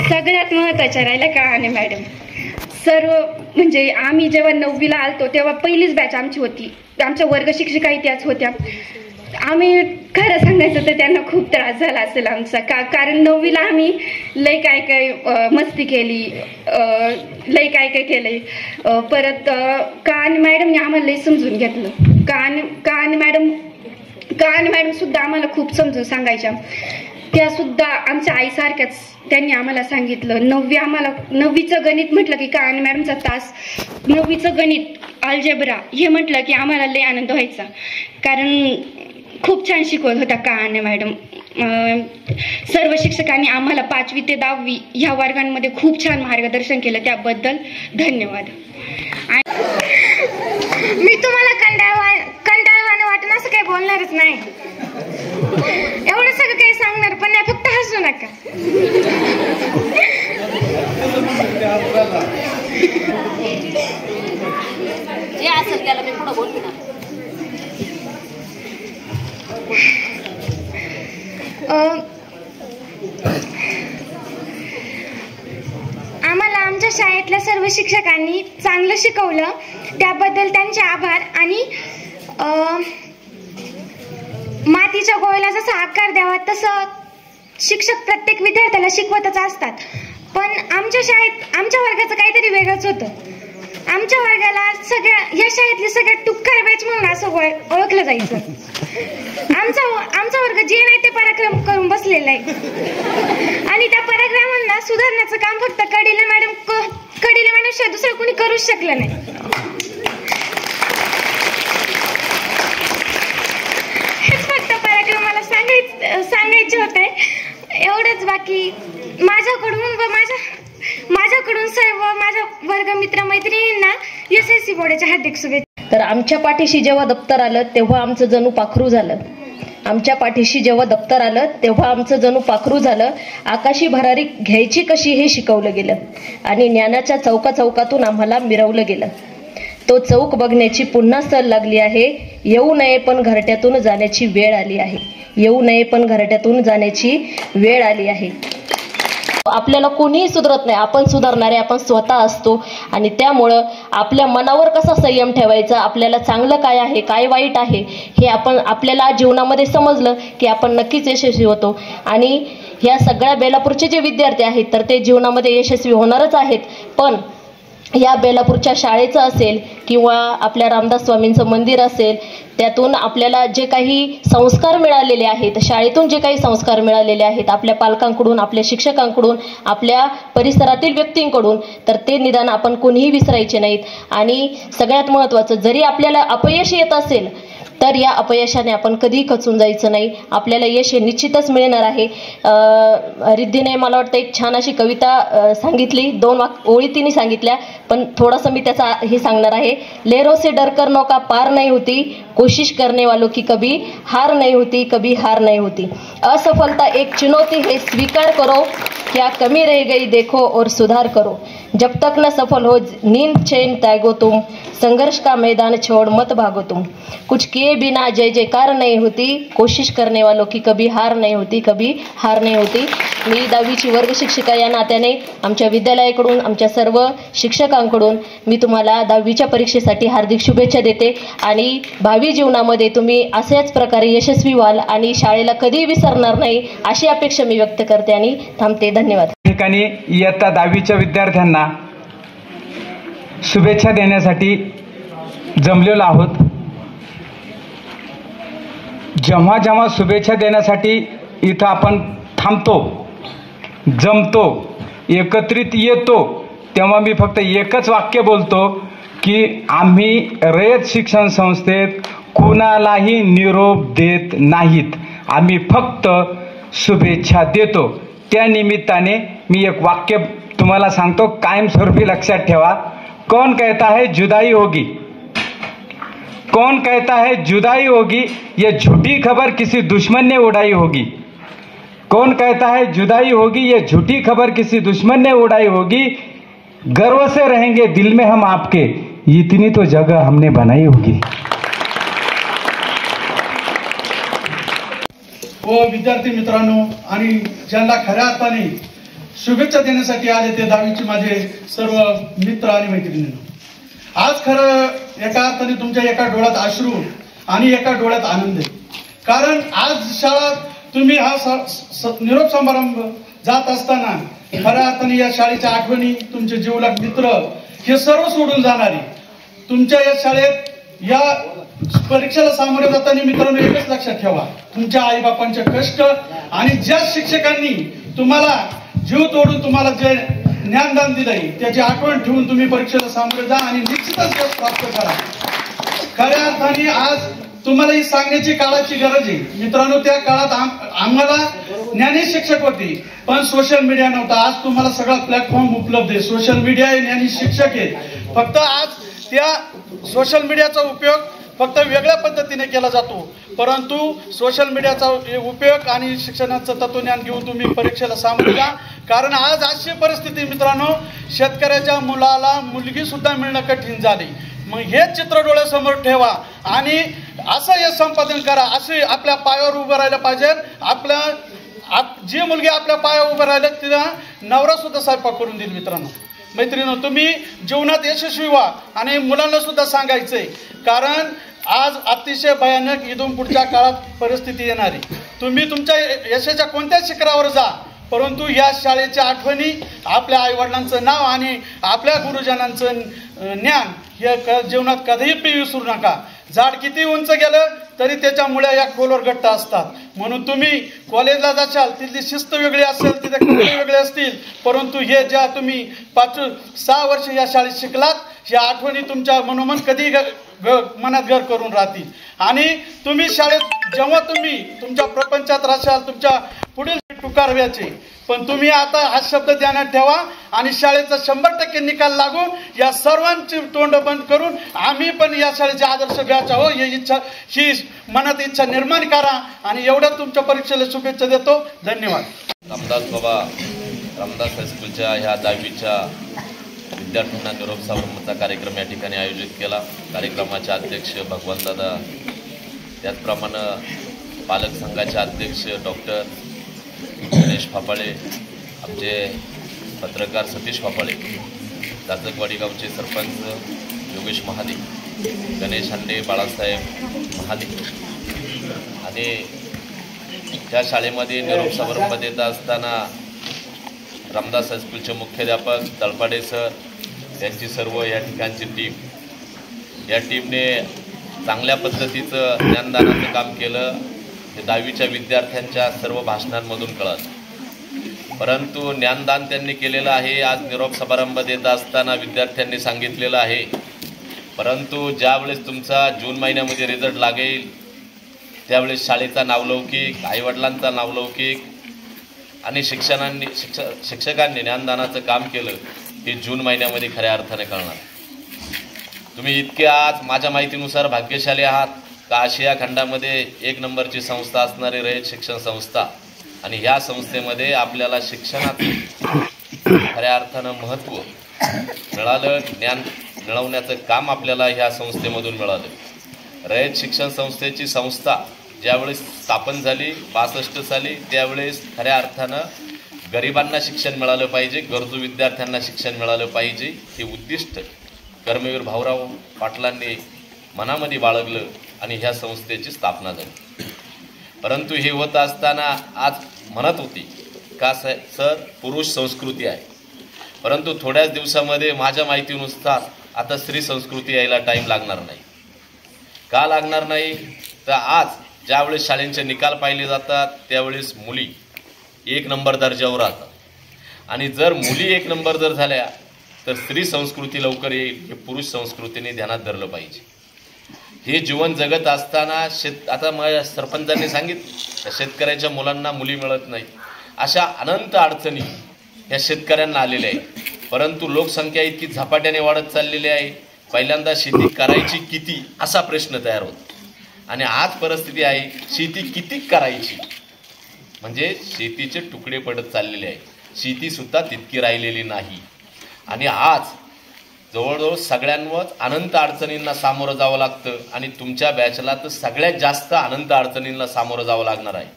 सगळ्यात महत्त्वाच्या राहिल्या कहाणे मॅडम. सर्व म्हणजे आम्ही जेव्हा 9वीला आलतो तेव्हा पहिलीच बॅच आमची होती. आमच्या वर्ग शिक्षिकाही त्याच होत्या. आम्ही खरं सांगायचं तर त्यांना खूप त्रास झाला असेल आमचा कारण 9वीला आम्ही लय काय काय मस्ती केली, लय काय काय केलंय. परत कहाणी मॅडमने आम्हाला लय समजून घेतलं. कहाणी मॅडम सुद्धा आम्हाला खूप समजून सांगायच्या. त्या सुद्धा आमच्या आईसारख्याच त्यांनी आम्हाला सांगितलं. 9वीचं गणित म्हटलं की कहाणी मॅडमचा तास, 9वीचं गणित अल्जेब्रा हे म्हटलं की आम्हाला लय आनंद व्हायचा कारण खूप छान शिकवत होत्या कहाणी मॅडम. सर्व शिक्षकांनी आम्हाला 5वी ते 10वी ह्या वर्गांमध्ये खूप छान मार्गदर्शन केलं, त्याबद्दल धन्यवाद. मी तुम्हाला कंटाळवाणं वाटणं असं काही बोलणारच नाही. एवढं सगळं काही सांगणार पण नाही, फक्त हसू नका. जे असेल त्याला मी पुढे बोलते ना. आम्हाला आमच्या शाळेतल्या सर्व शिक्षकांनी चांगलं शिकवलं, त्याबद्दल त्यांचे आभार. आणि मातीच्या गोळ्याला जसा आकार द्यावा तसं शिक्षक प्रत्येक विद्यार्थ्याला शिकवतच असतात. पण आमच्या शाळेत आमच्या वर्गाचं काहीतरी वेगळंच होतं. आमच्या वर्गाला या शाळेतली सगळ्यात टुक्कर बॅच म्हणून असं ओळखलं जायचं. आमचा वर्ग जे नाही ते पराक्रम करून बसलेला आहे आणि त्या पराक्रमांना सुधारण्याचं काम फक्त कडिले मॅडम शिवाय दुसरं कोणी करूच शकलं नाही. हेच फक्त पराक्रमाला सांगायचे होते, एवढंच. बाकी माझ्याकडून सर्व माझ्या वर्ग मित्र मैत्रिणींना SSC बोर्डाच्या हार्दिक शुभेच्छा. तर आमच्या पाठीशी जेव्हा दप्तर आलं तेव्हा आमचं जणू पाखरू झालं. आमच्या पाठीशी जेव्हा दप्तर आलं तेव्हा आमचं जणू पाखरू झालं. आकाशी भरारी घ्यायची कशी हे शिकवलं गेलं आणि ज्ञानाच्या चौकाचौकातून आम्हाला मिरवलं गेलं. तो चौक बघण्याची पुन्हा सल लागली आहे. येऊ नये पण घरट्यातून जाण्याची वेळ आली आहे. येऊ नये पण घरट्यातून जाण्याची वेळ आली आहे. आपल्याला कोणीही सुधारत नाही, आपण सुधारणारे आपण स्वतः असतो. आणि त्यामुळं आपल्या मनावर कसा संयम ठेवायचा, आपल्याला चांगलं काय आहे काय वाईट आहे हे आपल्याला जीवनामध्ये समजलं की आपण नक्कीच यशस्वी होतो. आणि ह्या सगळ्या बेलापूरचे जे विद्यार्थी आहेत तर ते जीवनामध्ये यशस्वी होणारच आहेत. पण या बेलापूरच्या शाळेचं असेल किंवा आपल्या रामदास स्वामींचं मंदिर असेल, त्यातून आपल्याला जे काही संस्कार मिळालेले आहेत, शाळेतून जे काही संस्कार मिळालेले आहेत आपल्या पालकांकडून, आपल्या शिक्षकांकडून, आपल्या परिसरातील व्यक्तींकडून, तर ते निदान आपण कोणीही विसरायचे नाहीत. आणि सगळ्यात महत्त्वाचं, जरी आपल्याला अपयश येत असेल तर या अपयशाने आपण कधीही खचून जायचं नाही. आपल्याला यश हे निश्चितच मिळणार आहे. रिद्धीने मला वाटतं एक छान अशी कविता सांगितली, 2 ओळी तिने सांगितल्या, पण थोडंसं मी त्याचा हे सांगणार आहे. लेरो से डर कर नौका पार नहीं होती, कोशिश करने वालों की कभी हार नहीं होती, कभी हार नहीं होती. असफलता एक चुनौती है, स्वीकार करो, क्या कमी रह गई देखो और सुधार करो. जब तक न सफल हो नींद चैन त्यागो तुम, संघर्ष का मैदान छोड़ मत भागो तुम. कुछ किए बिना जय जयकार नहीं होती, कोशिश करने वालों की कभी हार नहीं होती, कभी हार नहीं होती. मी 10वीची वर्ग शिक्षिका या नात्याने आमच्या विद्यालयाकडून, आमच्या सर्व शिक्षकांकडून मी तुम्हाला 10वीच्या परीक्षेसाठी हार्दिक शुभेच्छा देते. आणि भावी जीवनामध्ये तुम्ही अशाच प्रकारे यशस्वी व्हाल आणि शाळेला कधीही विसरणार नाही अशी अपेक्षा मी व्यक्त करते आणि थांबते. धन्यवाद. ठिकाणी इयत्ता 10वीच्या विद्यार्थ्यांना शुभेच्छा देण्यासाठी जमलेलो आहोत. जेव्हा जेव्हा शुभेच्छा देण्यासाठी इथं आपण थांबतो, जमतो, एकत्रित येतो, तेव्हा मी फक्त एकच वाक्य बोलतो की आम्ही रयत शिक्षण संस्थेत कुणालाही निरोप देत नाहीत, आम्ही फक्त शुभेच्छा देतो. त्या निमित्ताने मी एक वाक्य तुम्हाला सांगतो, कायमस्वरूपी लक्षात ठेवा. कौन कहता है जुदाई होगी, कौन कहता है जुदाई होगी, ये झूठी खबर किसी दुश्मन ने उड़ाई होगी. कौन कहता है जुदाई होगी, ये झूठी खबर किसी दुश्मन ने उड़ाई होगी, गर्व से रहेंगे दिल में हम आपके, इतनी तो जगह हमने बनाई होगी. व विद्यार्थी मित्रांनो आणि ज्यांना खऱ्या अर्थाने शुभेच्छा देण्यासाठी आले ते 10वीचे माझे सर्व मित्र आणि मैत्रिणींनो, आज खरं एका अर्थाने तुमच्या एका डोळ्यात अश्रू आणि एका डोळ्यात आनंद आहे. कारण आज शाळा तुम्ही हा निरोप समारंभ जात असताना खऱ्या अर्थाने या शाळेच्या आठवणी, तुमचे जीवलग मित्र हे सर्व सोडून जाणारी तुमच्या या शाळेत या परीक्षेला सामोरे जाताना मित्रांनो एकच लक्षात ठेवा, तुमच्या आईबापांचे कष्ट आणि ज्या शिक्षकांनी तुम्हाला जीव तोडून तुम्हाला जे ज्ञानदान दिलंय त्याची आठवण ठेवून तुम्ही परीक्षेला सामोरे जा आणि निश्चितच यश प्राप्त करा. खऱ्या अर्थाने आज तुम्हाला ही सांगण्याची काळाची गरज आहे मित्रांनो. त्या काळात आम्हाला ज्ञानी शिक्षक होते पण सोशल मीडिया नव्हता. आज तुम्हाला सगळा प्लॅटफॉर्म उपलब्ध आहे. सोशल मीडिया आहे, ज्ञानी शिक्षक आहे. फक्त आज त्या सोशल मीडियाचा उपयोग फक्त वेगळ्या पद्धतीने केला जातो, परंतु सोशल मीडियाचा उपयोग आणि शिक्षणाचं तत्वज्ञान घेऊन तुम्ही परीक्षेला सामोरे जा. कारण आज अशी परिस्थिती मित्रांनो, शेतकऱ्याच्या मुलाला मुलगी सुद्धा मिळणं कठीण झाली. मग हे चित्र डोळ्यासमोर ठेवा आणि असं हे संपादन करा, असे आपल्या पायावर उभं राहिलं पाहिजे. जी मुलगी आपल्या पायावर उभं राहिलं तिला नवरा सुद्धा स्वयंपाक करून देईल. मित्रांनो मैत्रिणींनो, तुम्ही जीवनात यशस्वी व्हा आणि मुलांना सुद्धा सांगायचंय. कारण आज अतिशय भयानक इथून पुढच्या काळात परिस्थिती येणारी. तुम्ही तुमच्या यशाच्या कोणत्याच शिखरावर जा, परंतु या शाळेच्या आठवणी, आपल्या आईवडिलांचं नाव आणि आपल्या गुरुजनांचं ज्ञान हे जीवनात कधीही विसरू नका. झाड किती उंच गेलं तरी त्याच्या मुळ्या या खोलवर घट्ट असतात. म्हणून तुम्ही कॉलेजला जाशाल तिथली शिस्त वेगळी असेल, तिथे कपडे वेगळे असतील, परंतु हे ज्या तुम्ही 5-6 वर्ष या शाळेत शिकलात, ह्या आठवणी तुमच्या मनोमन कधी मनात घर करून राहतील. आणि तुम्ही शाळेत जेव्हा तुम्ही तुमच्या प्रपंचात राहाल, तुमच्या पुढील टुकारव्याचे, पण तुम्ही आता हा शब्द ध्यानात ठेवा आणि शाळेचा 100% निकाल लागून या सर्वांची तोंड बंद करून आम्ही पण या शाळेचे आदर्श बॅच आहो ही मनात इच्छा निर्माण करा. आणि एवढं तुमच्या परीक्षेला शुभेच्छा देतो. धन्यवाद. रामदास हायस्कूलच्या ह्या 10वीच्या विद्यार्थ्यांना निरोप समारंभाचा कार्यक्रम या ठिकाणी आयोजित केला. कार्यक्रमाचे अध्यक्ष भगवंतदादा, त्याचप्रमाणे पालक संघाचे अध्यक्ष डॉक्टर गणेश फापाळे, आमचे पत्रकार सतीश फापाळे, जाचकवाडी गावचे सरपंच योगेश महाले, गणेश हांडे, बाळासाहेब महाले आणि त्या शाळेमध्ये निरोप समारंभ देत असताना रामदास हायस्कूलचे मुख्याध्यापक तळपाडे सर, त्यांची सर्व या ठिकाणची टीम, या टीमने चांगल्या पद्धतीचं ज्ञानदानाचं काम केलं. हे 10वीच्या विद्यार्थ्यांच्या सर्व भाषणांमधून कळत. परंतु ज्ञानदान त्यांनी केलेलं आहे. आज निरोप समारंभ देत असताना विद्यार्थ्यांनी सांगितलेलं आहे, परंतु ज्यावेळेस तुमचा जून महिन्यामध्ये रिझल्ट लागेल त्यावेळेस शाळेचा नावलौकिक, आईवडिलांचा नावलौकिक आणि शिक्षकांनी ज्ञानदानाचं काम केलं हे जून महिन्यामध्ये खऱ्या अर्थाने कळणार. तुम्ही इतके आज माझ्या माहितीनुसार भाग्यशाली आहात का आशिया खंडामध्ये 1 नंबरची संस्था असणारी रयत शिक्षण संस्था, आणि ह्या संस्थेमध्ये आपल्याला शिक्षणाचं खऱ्या अर्थानं महत्त्व मिळालं. ज्ञान मिळवण्याचं काम आपल्याला ह्या संस्थेमधून मिळालं. रयत शिक्षण संस्थेची संस्था ज्यावेळेस स्थापन झाली 62 साली, त्यावेळेस खऱ्या अर्थानं गरिबांना शिक्षण मिळालं पाहिजे, गरजू विद्यार्थ्यांना शिक्षण मिळालं पाहिजे हे उद्दिष्ट कर्मवीर भाऊराव पाटलांनी मनामध्ये बाळगलं आणि ह्या संस्थेची स्थापना झाली. परंतु हे होत असताना आज म्हणत होती का सर पुरुष संस्कृती आहे, परंतु थोड्याच दिवसामध्ये माझ्या माहितीनुसार आता स्त्री संस्कृती यायला टाईम लागणार नाही. का लागणार नाही तर आज ज्यावेळेस शाळेंचे निकाल पाहिले जातात त्यावेळेस मुली 1 नंबर दर्जावर राहतात, आणि जर मुली 1 नंबर जर झाल्या तर स्त्री संस्कृती लवकर येईल हे पुरुष संस्कृतीने ध्यानात धरलं पाहिजे. हे जीवन जगत असताना आता सरपंचांनी सांगितलं शेतकऱ्याच्या मुलांना मुली मिळत नाही, अशा अनंत अडचणी ह्या शेतकऱ्यांना आलेल्या आहेत. परंतु लोकसंख्या इतकी झपाट्याने वाढत चाललेली आहे, पहिल्यांदा शेती करायची किती असा प्रश्न तयार होतो, आणि आज परिस्थिती आहे शेती किती करायची म्हणजे शेतीचे तुकडे पडत चाललेले आहे. शेतीसुद्धा तितकी राहिलेली नाही. आणि आज जवळजवळ सगळ्यांवर अनंत अडचणींना सामोरं जावं लागतं. आणि तुमच्या बॅचला तर सगळ्यात जास्त अनंत अडचणींना सामोरं जावं लागणार आहे.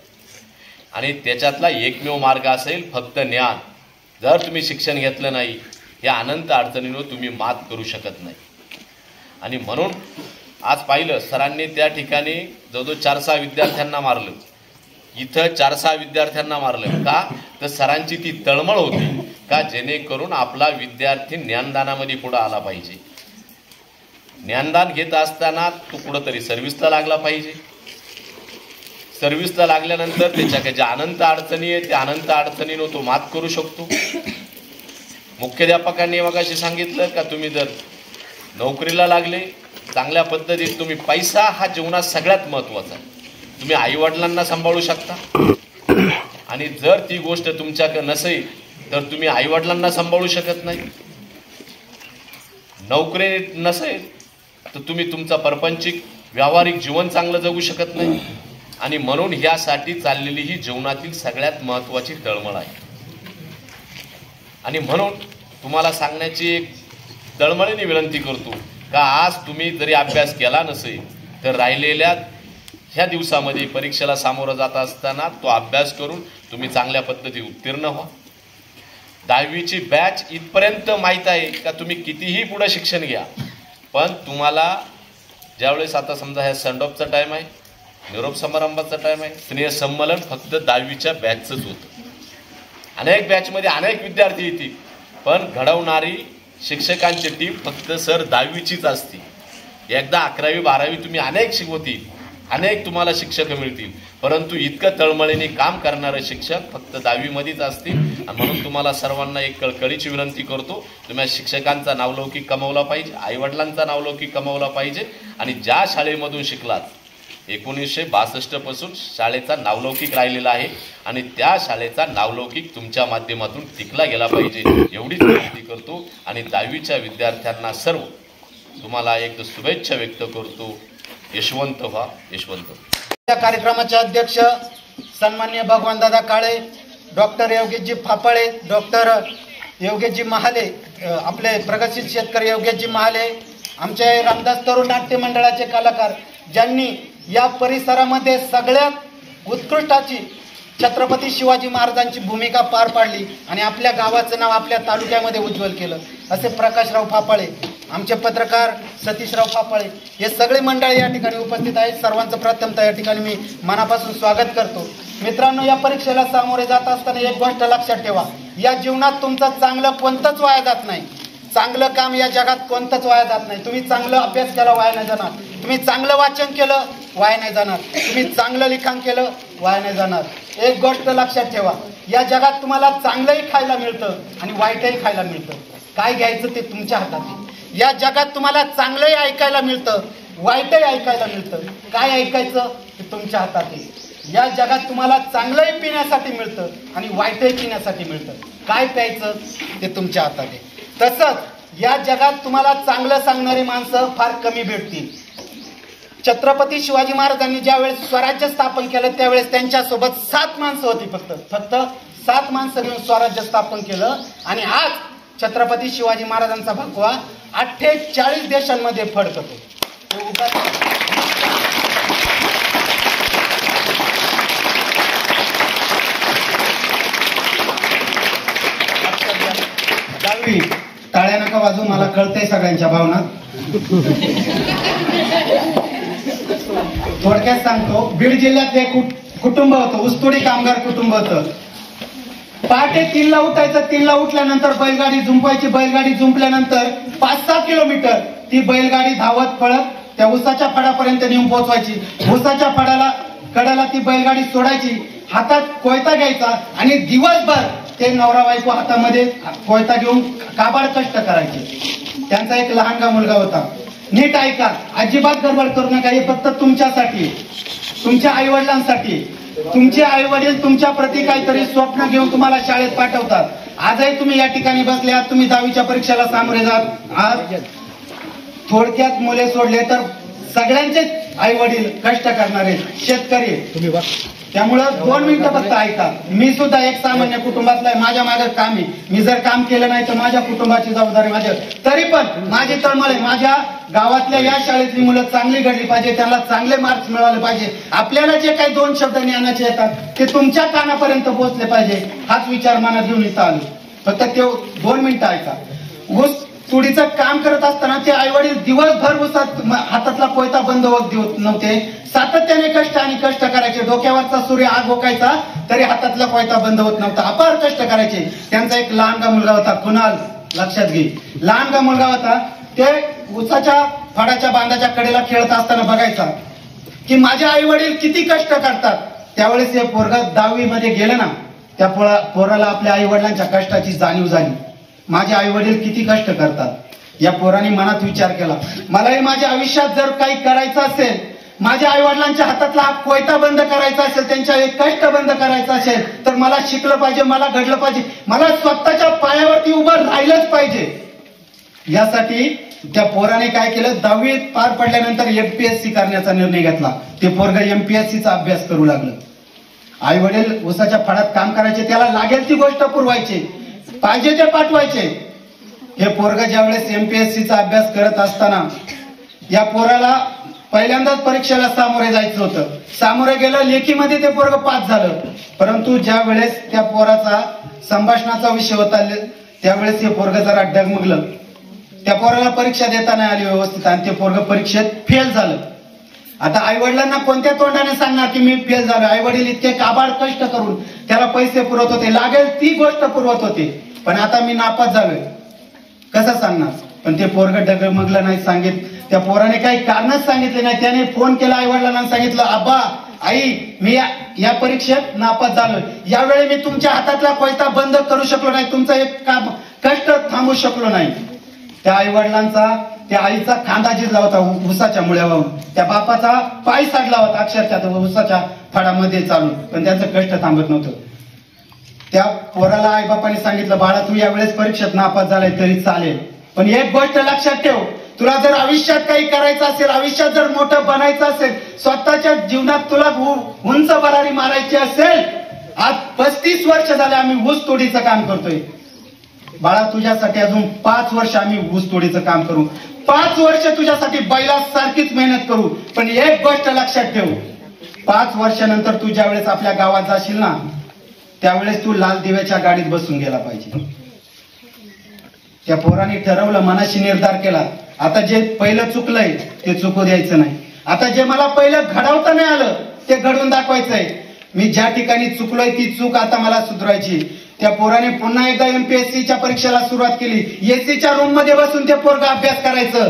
आणि त्याच्यातला एकमेव मार्ग असेल फक्त ज्ञान. जर तुम्ही शिक्षण घेतलं नाही, या अनंत अडचणींवर तुम्ही मात करू शकत नाही. आणि म्हणून आज पाहिलं सरांनी त्या ठिकाणी जवळजवळ 4-6 विद्यार्थ्यांना मारलं. इथं 4-6 विद्यार्थ्यांना मारलं का? तर सरांची ती तळमळ होती का जेणेकरून आपला विद्यार्थी ज्ञानदानामध्ये पुढं आला पाहिजे. ज्ञानदान घेत असताना तो कुठंतरी सर्व्हिसला लागला पाहिजे. सर्व्हिसला लागल्यानंतर त्याच्या ज्या अनंत अडचणी आहेत त्या अनंत अडचणीनं तो मात करू शकतो. मुख्याध्यापकांनी मगाशी सांगितलं का तुम्ही जर नोकरीला लागले चांगल्या पद्धतीत तुम्ही पैसा हा जीवनात सगळ्यात महत्त्वाचा आहे. तुम्ही आईवडिलांना सांभाळू शकता. आणि जर ती गोष्ट तुमच्याकडे नसेल तर तुम्ही आईवडिलांना सांभाळू शकत नाही. नोकरी नसेल तर तुम्ही तुमचा परपंचिक व्यावहारिक जीवन चांगलं जगू शकत नाही. आणि म्हणून ह्यासाठी चाललेली ही जीवनातील सगळ्यात महत्त्वाची तळमळ आहे. आणि म्हणून तुम्हाला सांगण्याची एक तळमळीने विनंती करतो का आज तुम्ही जरी अभ्यास केला नसेल तर राहिलेल्या ह्या दिवसामध्ये परीक्षेला सामोरं जात असताना तो अभ्यास करून तुम्ही चांगल्या पद्धती उत्तीर्ण व्हा. 10वीची बॅच इथपर्यंत माहीत आहे का तुम्ही कितीही पुढं शिक्षण घ्या, पण तुम्हाला ज्यावेळेस आता समजा ह्या सेंड ऑफचा टाईम आहे, निरोप समारंभाचा टाईम आहे, स्नेहसंमेलन फक्त 10वीच्या बॅचचंच होतं. अनेक बॅचमध्ये अनेक विद्यार्थी येतील, पण घडवणारी शिक्षकांची टीम फक्त सर 10वीचीच असते. एकदा 11वी 12वी तुम्ही अनेक शिकवतील, अनेक तुम्हाला शिक्षक मिळतील, परंतु इतकं तळमळीने काम करणारे शिक्षक फक्त 10वीमध्येच असतील. आणि म्हणून तुम्हाला सर्वांना एक कळकळीची विनंती करतो, तुम्ही शिक्षकांचा नावलौकिक कमवला पाहिजे, आईवडिलांचा नावलौकिक कमवला पाहिजे. आणि ज्या शाळेमधून शिकलात 1962 पासून शाळेचा नावलौकिक राहिलेला आहे आणि त्या शाळेचा नावलौकिक तुमच्या माध्यमातून टिकला गेला पाहिजे एवढीच विनंती करतो. आणि 10वीच्या विद्यार्थ्यांना सर्व तुम्हाला एक शुभेच्छा व्यक्त करतो. यशवंत व्हा, यशवंत. या कार्यक्रमाचे अध्यक्ष सन्माननीय भगवानदादा काळे, डॉक्टर योगेशजी फापाळे, डॉक्टर योगेशजी महाले, आपले प्रगतशील शेतकरी योगेशजी महाले, आमचे रामदास तरुण नाट्य मंडळाचे कलाकार ज्यांनी या परिसरामध्ये सगळ्यात उत्कृष्टाची छत्रपती शिवाजी महाराजांची भूमिका पार पाडली आणि आपल्या गावाचं नाव आपल्या तालुक्यामध्ये उज्ज्वल केलं असे प्रकाशराव फापाळे, आमचे पत्रकार सतीशराव फापाळे, हे सगळे मंडळ या ठिकाणी उपस्थित आहेत. सर्वांचं प्रथमतः या ठिकाणी मी मनापासून स्वागत करतो. मित्रांनो, या परीक्षेला सामोरे जात असताना एक गोष्ट लक्षात ठेवा, या जीवनात तुमचं चांगलं कोणतंच वाया जात नाही. चांगलं काम या जगात कोणतंच वाया जात नाही. तुम्ही चांगलं अभ्यास केला वाया नाही जाणार, तुम्ही चांगलं वाचन केलं वाया नाही जाणार, तुम्ही चांगलं लिखाण केलं वाया नाही जाणार. एक गोष्ट लक्षात ठेवा, या जगात तुम्हाला चांगलंही खायला मिळतं आणि वाईटही खायला मिळतं. काय घ्यायचं ते तुमच्या हातात आहे. या जगात तुम्हाला चांगलंही ऐकायला मिळतं, वाईटही ऐकायला मिळतं. काय ऐकायचं ते तुमच्या हातात आहे. या जगात तुम्हाला चांगलंही पिण्यासाठी मिळतं आणि वाईटही पिण्यासाठी मिळतं. काय प्यायचं ते तुमच्या हातात आहे. तसंच या जगात तुम्हाला चांगलं सांगणारी माणसं फार कमी भेटतील. छत्रपती शिवाजी महाराजांनी ज्यावेळेस स्वराज्य स्थापन केलं त्यावेळेस त्यांच्यासोबत 7 माणसं होती. फक्त 7 माणसं घेऊन स्वराज्य स्थापन केलं. आणि आज छत्रपती शिवाजी महाराजांचा भगवा 48 देशांमध्ये फडकतो. टाळ्या नका वाजू, मला कळतंय सगळ्यांच्या भावना. थोडक्यात सांगतो, बीड जिल्ह्यात एक कुटुंब होतं, ऊसतोडी कामगार कुटुंब होतं. पहाटे 3ला उठायचं, 3ला उठल्यानंतर बैलगाडी झुंपायची, बैलगाडी झुंपल्यानंतर 5-6 किलोमीटर ती बैलगाडी धावत पळत त्या ऊसाच्या फडापर्यंत नेऊन पोहोचवायची. ऊसाच्या कडाला ती बैलगाडी सोडायची, हातात कोयता घ्यायचा आणि दिवसभर ते नवरा बायको हातामध्ये कोयता घेऊन काबाड कष्ट करायचे. त्यांचा एक लहानगा मुलगा होता. नीट ऐका, अजिबात गडबड करू नका. हे फक्त तुमच्यासाठी, तुमच्या आई वडिलांसाठी. तुमचे आई वडील तुमच्या प्रती काहीतरी स्वप्न घेऊन तुम्हाला शाळेत पाठवतात. आजही तुम्ही या ठिकाणी बसले आहात, तुम्ही 10वीच्या परीक्षेला सामोरे जात आहात. थोडक्यात मुले सोडले तर सगळ्यांचे आई वडील कष्ट करणारे शेतकरी, त्यामुळं 2 मिनिटं फक्त ऐका. मी सुद्धा एक सामान्य कुटुंबातला आहे, माझ्या मागे काम आहे. मी जर काम केलं नाही तर माझ्या कुटुंबाची जबाबदारी माझ्या. तरी पण माझी तळमळ आहे, माझ्या गावातल्या या शाळेतली मुलं चांगली घडली पाहिजे, त्यांना चांगले मार्क्स मिळाले पाहिजे. आपल्याला जे काही 2 शब्द ज्ञानाचे येतात ते तुमच्या कानापर्यंत पोहोचले पाहिजे, हाच विचार मनात घेऊन इथं आलो. फक्त ते 2 मिनिटं ऐका. ऊस तुडीचं काम करत असताना ते आई वडील दिवसभर ऊसात हातातला कोयता बंद होत नव्हते. सातत्याने कष्ट करायचे. डोक्यावरचा सूर्य आग ओकायचा तरी हातातला कोयता बंद होत नव्हता. अपार कष्ट करायचे. त्यांचा एक लहानगा मुलगा होता, कुणाल, लक्षात घे. लहानगा मुलगा होता. ते ऊसाच्या फळाच्या बांधाच्या कडेला खेळत असताना बघायचा की माझे आई वडील किती कष्ट करतात. त्यावेळेस हे पोरग 10वी मध्ये गेलं ना, त्या पोराला आपल्या आई वडिलांच्या कष्टाची जाणीव झाली. माझे आई वडील किती कष्ट करतात. या पोराने मनात विचार केला, मलाही माझ्या आयुष्यात जर काही करायचं असेल, माझ्या आई वडिलांच्या हातातला हा कोयता बंद करायचा असेल, त्यांच्या एक कष्ट बंद करायचं असेल तर मला शिकलं पाहिजे, मला घडलं पाहिजे, मला स्वतःच्या पायावरती उभं राहिलंच पाहिजे. यासाठी त्या पोराने काय केलं, 10वी पार पडल्यानंतर MPSC करण्याचा निर्णय घेतला. ते पोरग MPSCचा अभ्यास करू लागलं. आई वडील ऊसाच्या फळात काम करायचे, त्याला लागेल ती गोष्ट पुरवायची, पाहिजे ते पाठवायचे. हे पोरग ज्यावेळेस MPSCचा अभ्यास करत असताना या पोराला पहिल्यांदाच परीक्षेला सामोरे जायचं होतं. सामोरे गेलं, लेखीमध्ये ते पोरग पास झालं. परंतु ज्या वेळेस त्या पोराचा संभाषणाचा विषय होता त्यावेळेस हे पोरग जरा डगमगलं. त्या पोराला परीक्षा देता नाही आली व्यवस्थित आणि ते पोरग परीक्षेत फेल झालं. आता आई वडिलांना कोणत्या तोंडाने सांगणार की मी फेल झालो. आई वडील इतके काबाड कष्ट करून त्याला पैसे पुरवत होते, लागेल ती गोष्ट पुरवत होते, पण आता मी नापास झालोय, कसं सांगणार. पण ते पोरग डगमगलं नाही. त्या पोराने काही कारणच सांगितले नाही. त्याने फोन केला आई वडिलांना, सांगितलं, आबा आई मी या परीक्षेत नापास झालोय, यावेळी मी तुमच्या हातातला कोयता बंद करू शकलो नाही, तुमचा एक काम कष्ट थांबू शकलो नाही. त्या आई वडिलांचा, त्या आईचा खांदा झिजला होता ऊसाच्या मुळ्यावरून, त्या बापाचा पाय साडला होता अक्षरशः ऊसाच्या फळामध्ये चालून, पण त्यांचं कष्ट थांबत नव्हतं. त्या पोराला आई बापाने सांगितलं, बाळा तू यावेळेस परीक्षेत नापास झालाय तरी चालेल, पण एक गोष्ट लक्षात ठेव, तुला जर आयुष्यात काही करायचं असेल, आयुष्यात जर मोठं बनायचं असेल, स्वतःच्या जीवनात तुला उंच भरारी मारायची असेल, आज 35 वर्ष झाले आम्ही ऊस तोडीचं काम करतोय, बाळा तुझ्यासाठी अजून 5 वर्ष आम्ही ऊस तोडीचं काम करू, 5 वर्ष तुझ्यासाठी बैलासारखीच मेहनत करू. पण एक गोष्ट लक्षात ठेव, 5 वर्षानंतर तू ज्यावेळेस आपल्या गावात जाशील ना, त्यावेळेस तू लाल दिव्याच्या गाडीत बसून गेला पाहिजे. त्या पोराने ठरवलं, मनाशी निर्धार केला, आता जे पहिलं चुकलंय ते चुकू द्यायचं नाही. आता जे मला पहिलं घडवता नाही आलं ते घडवून दाखवायचंय. मी ज्या ठिकाणी चुकलोय ती चूक आता मला सुधारायची. त्या पोराने पुन्हा एकदा MPSCच्या परीक्षेला सुरुवात केली. एसीच्या रूम मध्ये बसून ते पोरगा अभ्यास करायचं.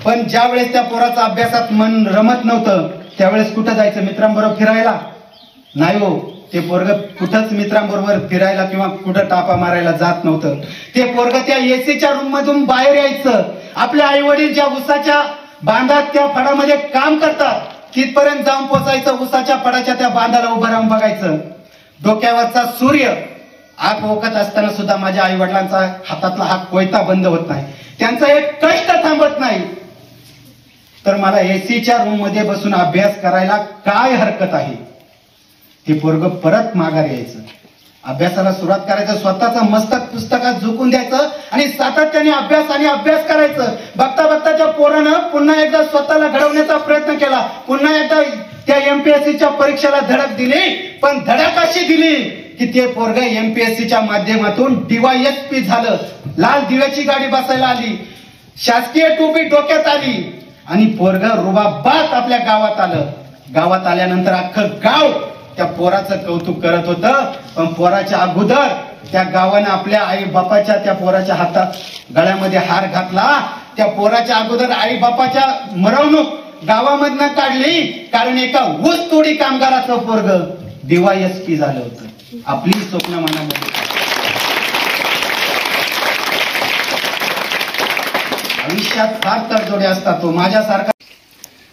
पण ज्या वेळेस त्या पोराचं अभ्यासात मन रमत नव्हतं त्यावेळेस कुठं जायचं, मित्रांबरोबर फिरायला नाही हो. ते पोरग कुठंच मित्रांबरोबर फिरायला किंवा कुठं टापा मारायला जात नव्हतं. ते पोरग त्या एसीच्या रूम मधून बाहेर यायचं. आपल्या आई वडील ज्या ऊसाच्या बांधात त्या फळामध्ये काम करतात तिथपर्यंत जाऊन पोचायचं. ऊसाच्या फळाच्या त्या बांधाला उभं राहून बघायचं. डोक्यावरचा सूर्य आग ओकत असताना सुद्धा माझ्या आई वडिलांचा हातातला हा कोयता बंद होत नाही, त्यांचा एक कष्ट थांबत नाही. तर मला एसीच्या रूम मध्ये बसून अभ्यास करायला काय हरकत आहे. ते पोरग परत माघार यायचं, अभ्यासाला सुरुवात करायचं, स्वतःचं मस्तक पुस्तकात झुकून द्यायचं आणि सातत्याने अभ्यास करायचं. बघता बघता त्या पोरानं पुन्हा एकदा स्वतःला घडवण्याचा प्रयत्न केला. पुन्हा एकदा त्या MPSCच्या परीक्षेला धडक दिली. पण धडक अशी दिली की ते पोरग MPSCच्या माध्यमातून DYSP झालं. लाल दिव्याची गाडी बसायला आली, शासकीय टोपी डोक्यात आली आणि पोरग रुबाबात आपल्या गावात आलं. गावात आल्यानंतर अख्खं गाव त्या पोराचं कौतुक करत होतं. पण पोराच्या अगोदर त्या गावानं आपल्या आई बापाच्या त्या पोराच्या हातात गळ्यामध्ये हार घातला. त्या पोराच्या अगोदर आई बापाच्या मिरवणूक गावामधनं काढली, कारण एका ऊस तोडी कामगाराचं पोरग DYSP झालं होतं. आपली स्वप्न मनामध्ये. आयुष्यात फार तडजोडे असतात. तो माझ्यासारखा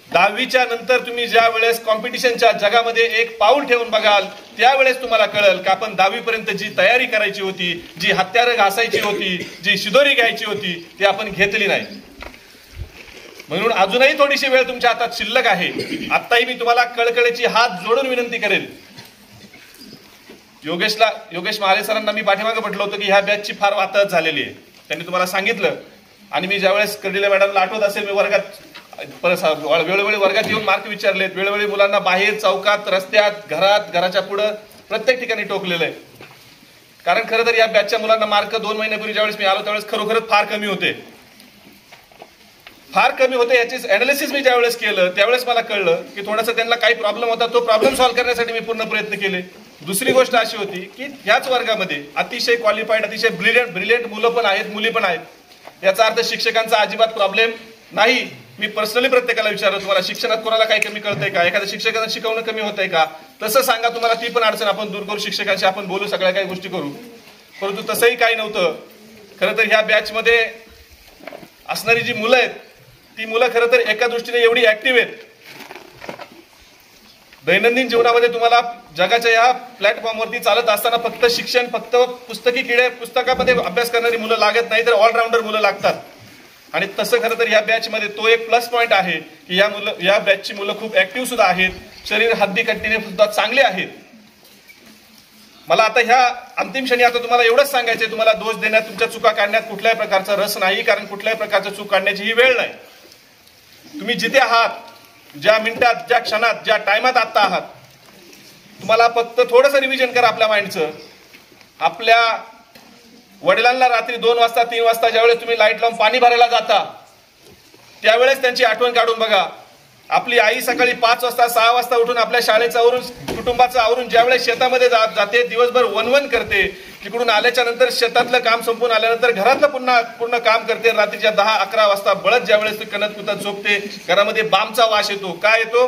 10वीच्या नंतर तुम्ही ज्या वेळेस कॉम्पिटिशनच्या जगामध्ये एक पाऊल ठेवून बघाल त्यावेळेस तुम्हाला कळेल की आपण 10वी पर्यंत जी तयारी करायची होती, जी हत्यारं घासायची होती, जी शिदोरी घ्यायची होती ती आपण घेतली नाही. म्हणून अजूनही थोडीशी वेळ तुमच्या हातात शिल्लक आहे. आत्ताही मी तुम्हाला कळकळीची हात जोडून विनंती करेल. योगेश महाले सरांना मी पाठीमागे म्हटलं होतं की ह्या बॅचची फार वाताहत झालेली आहे. त्यांनी तुम्हाला सांगितलं आणि मी ज्यावेळेस कर्डिले मॅडमला आठवत असेल, मी वेळोवेळी वर्गात येऊन मार्क विचारलेत, वेळोवेळी मुलांना बाहेर, चौकात, रस्त्यात, घरात, घराच्या पुढं प्रत्येक ठिकाणी टोकलेलं आहे. कारण खरं तर या बॅचच्या मुलांना मार्क 2 महिन्यापूर्वी ज्यावेळेस मी आलो त्यावेळेस खरोखरच फार कमी होते. याची अनालिसिस मी ज्यावेळेस केलं त्यावेळेस मला कळलं की थोडासा त्यांना काही प्रॉब्लेम होता. तो प्रॉब्लेम सॉल्व्ह करण्यासाठी मी पूर्ण प्रयत्न केले. दुसरी गोष्ट अशी होती की ह्याच वर्गामध्ये अतिशय क्वालिफाईड, अतिशय ब्रिलियंट मुलं पण आहेत, मुली पण आहेत. याचा अर्थ शिक्षकांचा अजिबात प्रॉब्लेम नाही. मी पर्सनली प्रत्येकाला विचारलं, तुम्हाला शिक्षणात कोणाला काही कमी कळतंय का, एखाद्या शिक्षकांना शिकवणं कमी होतंय का, तसं सांगा, तुम्हाला ती पण अडचण आपण दूर करू, शिक्षकांशी आपण बोलू, सगळ्या काही गोष्टी करू. परंतु तसंही काही नव्हतं. खरं तर ह्या बॅचमध्ये असणारी जी मुलं आहेत ती मुलं खरं तर एका दृष्टीने एवढी ऍक्टिव्ह आहेत. दैनंदिन जीवनामध्ये तुम्हाला जगाच्या या प्लॅटफॉर्मवरती चालत असताना फक्त शिक्षण, फक्त पुस्तकी किडे, पुस्तकामध्ये अभ्यास करणारी मुलं लागत नाही, तर ऑलराऊंडर मुलं लागतात. आणि तसं खरं तर या बॅचमध्ये तो एक प्लस पॉईंट आहे की या बॅचची मुलं खूप ऍक्टिव्ह सुद्धा आहेत, शरीर हद्दीकट्टीने सुद्धा चांगले आहेत. मला आता ह्या अंतिम क्षणी आता तुम्हाला एवढंच सांगायचंय, तुम्हाला दोष देण्यात, तुमच्या चुका काढण्यात कुठल्याही प्रकारचा रस नाही, कारण कुठल्याही प्रकारचं चूक काढण्याची ही वेळ नाही. तुम्ही जिथे आहात, ज्या मिनिटात, ज्या क्षणात, ज्या टायमात आता आहात, तुम्हाला फक्त थोडंसं रिव्हिजन करा आपल्या माइंडचं. आपल्या वडिलांना रात्री 2 वाजता 3 वाजता ज्यावेळेस तुम्ही लाईट लावून पाणी भरायला जाता त्यावेळेस त्यांची आठवण काढून बघा. आपली आई सकाळी 5 वाजता 6 वाजता उठून आपल्या शाळेचं आवरून, कुटुंबाचं आवरून ज्यावेळेस शेतामध्ये जाते, दिवसभर वनवन करते, तिकडून आल्याच्या नंतर शेतातलं काम संपून आल्यानंतर घरातलं पूर्ण काम करते, रात्रीच्या 10-11 वाजता बळत ज्यावेळेस कणत कुतत झोपते, घरामध्ये बामचा वास येतो. काय येतो?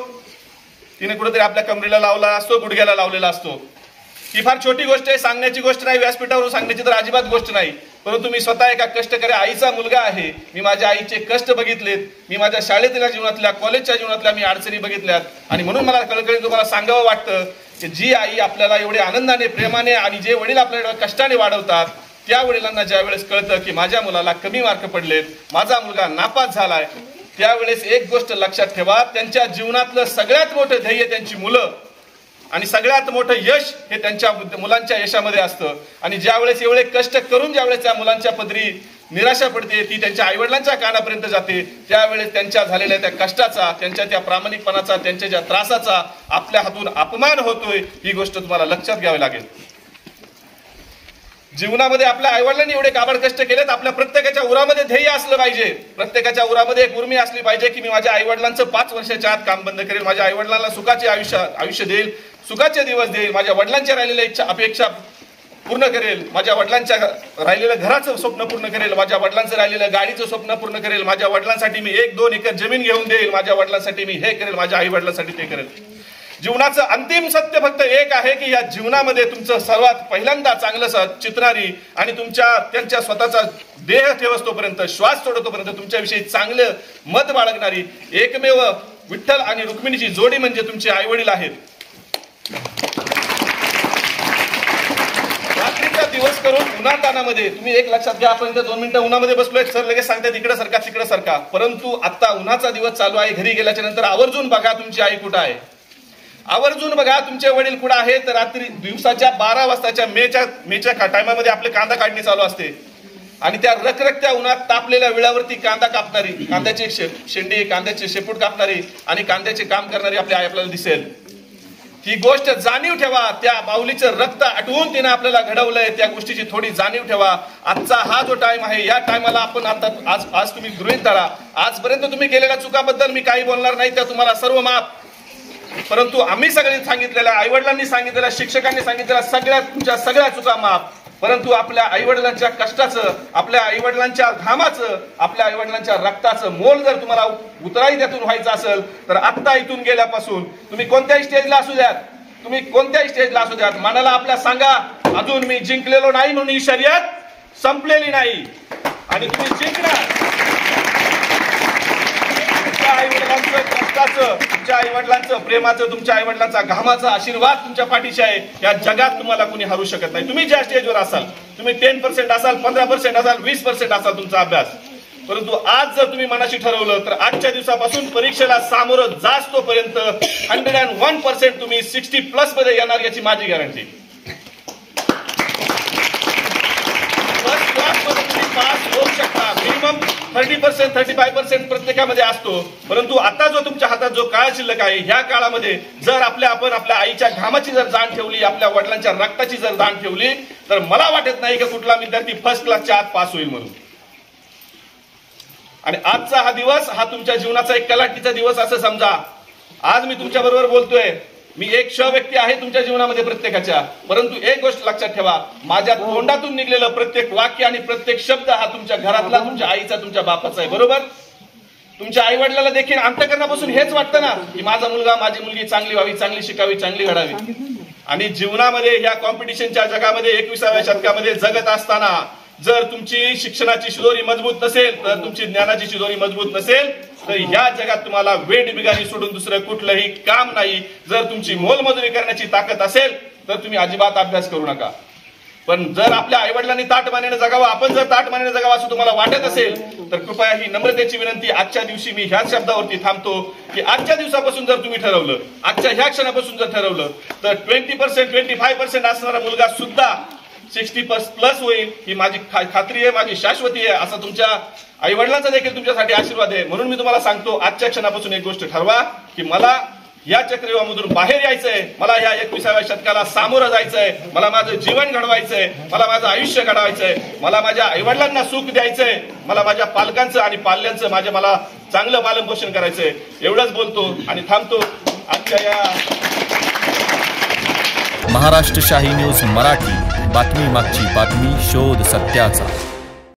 तिने कुठेतरी आपल्या कमरेला लावला असतो, गुडघ्याला लावलेला असतो. ही फार छोटी गोष्ट आहे, सांगण्याची गोष्ट नाही, व्यासपीठावरून सांगण्याची तर अजिबात गोष्ट नाही. परंतु मी स्वतः एका कष्टकरी आईचा मुलगा आहे. मी माझ्या आईचे कष्ट बघितलेत, मी माझ्या शाळेतल्या जीवनातल्या, कॉलेजच्या जीवनातल्या मी अडचणी बघितल्यात. आणि म्हणून मला कळकळीने तुम्हाला सांगावं वाटतं की जी आई आपल्याला एवढे आनंदाने, प्रेमाने, आणि जे वडील आपल्याला कष्टाने वाढवतात, त्या वडिलांना ज्या वेळेस कळतं की माझ्या मुलाला कमी मार्क पडलेत, माझा मुलगा नापास झालाय, त्यावेळेस एक गोष्ट लक्षात ठेवा, त्यांच्या जीवनातलं सगळ्यात मोठं ध्येय त्यांची मुलं आणि सगळ्यात मोठं यश हे त्यांच्या मुलांच्या यशामध्ये असतं. आणि ज्यावेळेस एवढे कष्ट करून ज्यावेळेस त्या मुलांच्या पदरी निराशा पडते, ती त्यांच्या आईवडिलांच्या कानापर्यंत जाते, त्यावेळेस त्यांच्या झालेल्या त्या कष्टाचा, त्यांच्या त्या प्रामाणिकपणाचा, त्यांच्या ज्या त्रासाचा आपल्या हातून अपमान होतोय, ही गोष्ट तुम्हाला लक्षात घ्यावी लागेल. जीवनामध्ये आपल्या आईवडिलांनी एवढे काबाड कष्ट केलेत, आपल्या प्रत्येकाच्या उरामध्ये ध्येय असलं पाहिजे, प्रत्येकाच्या उरामध्ये एक उर्मी असली पाहिजे की मी माझ्या आईवडिलांचं 5 वर्षाच्या आत काम बंद करेल, माझ्या आईवडिलांना सुखाचे आयुष्य देईल, सुखाचे दिवस देईल, माझ्या वडिलांच्या राहिलेल्या इच्छा, अपेक्षा पूर्ण करेल, माझ्या वडिलांच्या राहिलेलं घराचं स्वप्न पूर्ण करेल, माझ्या वडिलांचं राहिलेलं गाडीचं स्वप्न पूर्ण करेल, माझ्या वडिलांसाठी मी 1-2 एकर जमीन घेऊन देईल, माझ्या वडिलांसाठी मी हे करेल, माझ्या आई वडिलांसाठी ते करेल. जीवनाचं अंतिम सत्य फक्त एक आहे की या जीवनामध्ये तुमचं सर्वात पहिल्यांदा चांगलं चित्रणारी आणि त्यांच्या स्वतःचा देह ठेवतोपर्यंत, श्वास सोडतोपर्यंत तुमच्याविषयी चांगलं मत बाळगणारी एकमेव विठ्ठल आणि रुक्मिणीची जोडी म्हणजे तुमचे आई वडील आहेत. रात्रीचा दिवस करून उन्हातानामध्ये तुम्ही एक लक्षात घ्या, आपण इथे 2 मिनिटं उन्हामध्ये बसलोय, सर लगेच सांगतात इकडे सरका तिकडे सरका, परंतु आता उन्हाचा दिवस चालू आहे, घरी गेल्याच्या नंतर आवर्जून बघा तुमची आई कुठं आहे, आवर्जून बघा तुमचे वडील कुठं आहेत. रात्री दिवसाच्या 12 वाजताच्या मेच्या टायमामध्ये आपले कांदा काढणी चालू असते आणि त्या रखरखत्या उन्हात तापलेल्या विळावरती कांदा कापणारी, कांद्याची शेंडी, कांद्याचे शेपूट कापणारी आणि कांद्याचे काम करणारी आपली आई आपल्याला दिसेल. ही गोष्ट जाणीव ठेवा, त्या माऊलीचं रक्त आठवून तिने आपल्याला घडवलंय, त्या गोष्टीची थोडी जाणीव ठेवा. आजचा हा जो टाइम आहे, या टायमाला आपण आता आज तुम्ही गृहीत धरा, आजपर्यंत तुम्ही केलेल्या चुकाबद्दल मी काही बोलणार नाही, त्या तुम्हाला सर्व माफ. परंतु आम्ही सगळ्यांनी सांगितलेल्या, आईवडिलांनी सांगितलेल्या, शिक्षकांनी सांगितलेल्या तुमच्या सगळ्या चुका माफ. परंतु आपल्या आईवडिलांच्या कष्टाचं, आपल्या आईवडिलांच्या घामाचं, आपल्या आईवडिलांच्या रक्ताचं मोल जर तुम्हाला उतराई त्यातून व्हायचं असेल तर आत्ता इथून गेल्यापासून तुम्ही कोणत्याही स्टेजला असू द्यात, मनाला आपल्या सांगा, अजून मी जिंकलेलो नाही म्हणून ही शर्यत संपलेली नाही आणि तुम्ही जिंकणार. तुमच्या आईवडिलांचं कष्टाचं, तुमच्या आईवडिलांचं प्रेमाचं, तुमच्या आईवडिलांचा घामाचा आशीर्वाद तुमच्या पाठीशी आहे. या जगात तुम्हाला कुणी हरू शकत नाही. तुम्ही ज्या स्टेजवर असाल, तुम्ही 10% असाल, 15% असाल, 20% असाल तुमचा अभ्यास, परंतु आज जर तुम्ही मनाशी ठरवलं तर आजच्या दिवसापासून परीक्षेला सामोरं जास तोपर्यंत 101% तुम्ही 60+ मध्ये येणार याची माझी गॅरंटी. फर्स्ट क्लासमध्ये तुम्ही पास होऊ शकता. मिनिमम 30% 35% प्रत्येकामध्ये असतो. परंतु आता जो तुमच्या हातात जो काळ शिल्लक आहे, ह्या काळामध्ये जर आपण आपल्या आईच्या घामाची जर जाण ठेवली, आपल्या वडिलांच्या रक्ताची जर जाण ठेवली, तर मला वाटत नाही की कुठला विद्यार्थी फर्स्ट क्लासच्या आत पास होईल म्हणून. आणि आजचा हा दिवस हा तुमच्या जीवनाचा एक कलाटणीचा दिवस असं समजा. आज मी तुमच्या बरोबर बोलतोय, मी एक व्यक्ती आहे तुमच्या जीवनामध्ये प्रत्येकाच्या. परंतु एक गोष्ट लक्षात ठेवा, माझ्या तोंडातून निघलेलं प्रत्येक वाक्य आणि प्रत्येक शब्द हा तुमच्या घरातला, तुमच्या आईचा, तुमच्या बापाचा आहे. बरोबर? तुमच्या आई वडिलांना देखील अंतःकरणापासून हेच वाटतं ना की माझा मुलगा माझी मुलगी चांगली व्हावी, चांगली शिकावी, चांगली घडावी. आणि जीवनामध्ये ह्या कॉम्पिटिशनच्या जगामध्ये 21व्या शतकामध्ये जगत असताना जर तुमची शिक्षणाची शिदोरी मजबूत नसेल, तर तुमची ज्ञानाची शिदोरी मजबूत नसेल, तर ह्या जगात तुम्हाला वेड बिगारी सोडून दुसरं कुठलंही काम नाही. जर तुमची मोलमजुरी करण्याची ताकद असेल तर तुम्ही अजिबात अभ्यास करू नका. पण जर आपल्या आईवडिलांनी ताटमानेने जगावं, आपण जर ताटमानेने जगावं असं तुम्हाला वाटत असेल, तर कृपया ही नम्रतेची विनंती आजच्या दिवशी मी ह्याच शब्दावरती थांबतो की आजच्या दिवसापासून जर तुम्ही ठरवलं, आजच्या ह्या क्षणापासून जर ठरवलं, तर 20% 25% असणारा मुलगा सुद्धा 60+ होईल. ही माझी खात्री आहे, माझी शाश्वती आहे. असा तुमच्या आई वडिलांचा देखील तुमच्यासाठी आशीर्वाद आहे. म्हणून मी तुम्हाला सांगतो, आजच्या क्षणापासून एक गोष्ट ठरवा की मला या चक्रव्यूहामधून बाहेर यायचंय, मला ह्या 21व्या शतकाला सामोरं जायचंय, मला माझं जीवन घडवायचंय, मला माझं आयुष्य घडवायचंय, मला माझ्या आईवडिलांना सुख द्यायचंय, मला माझ्या पालकांचं आणि पाल्यांचं मला चांगलं पालनपोषण करायचंय. एवढंच बोलतो आणि थांबतो. आजच्या या महाराष्ट्र शाही न्यूज मराठी, बातमी मागची बातमी, शोध सत्याचा.